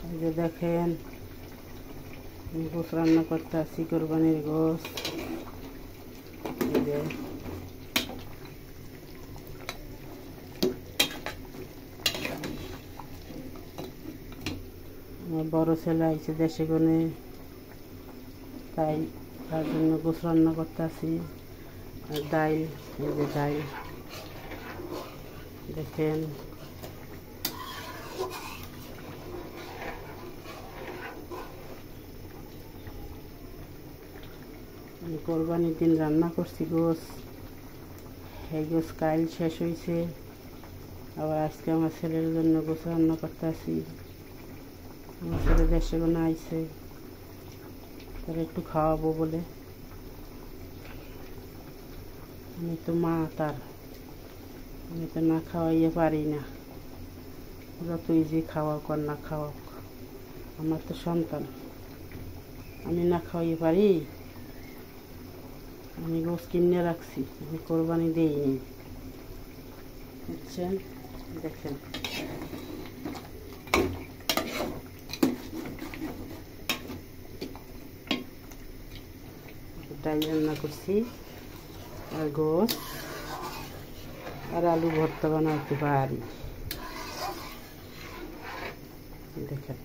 এই যে দেখেন গোশ রান্না করতে আসি, কোরবানির গোশ। এই যে আমার বড় ছেলে আইছে দেশে গুনে, তাই তার জন্য গোশ রান্না করতে আসি। আর ডাইল, এই যে ডাইল দেখেন। আমি কোরবানির দিন রান্না করছি গোশ, এই গোশ কাল শেষ হয়েছে। আবার আজকে আমার ছেলের জন্য গোশ রান্না করতে আসি। আমার ছেলে দেশে কোনো আইছে, তারা একটু খাওয়াবো বলে। আমি তো মা তার, আমি তো না খাওয়াইয়ে পারি না। যতই যে খাওয়াক আর না খাওয়াক, আমার তো সন্তান, আমি না খাওয়াইয়ে পারি? আমি গোশ কিনে রাখছি, আমি কোরবানি দিইনি, বুঝছেন? দেখেন ডাল রান্না করছি, আর গোশ আর আলু ভর্তা বানাতে পারি। দেখেন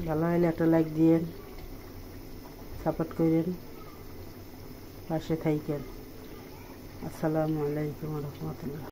ভালো হলে একটা লাইক দিয়েন, সাপোর্ট করেন, পাশে থাকেন। আসসালামু আলাইকুম রহমতুল্লাহ।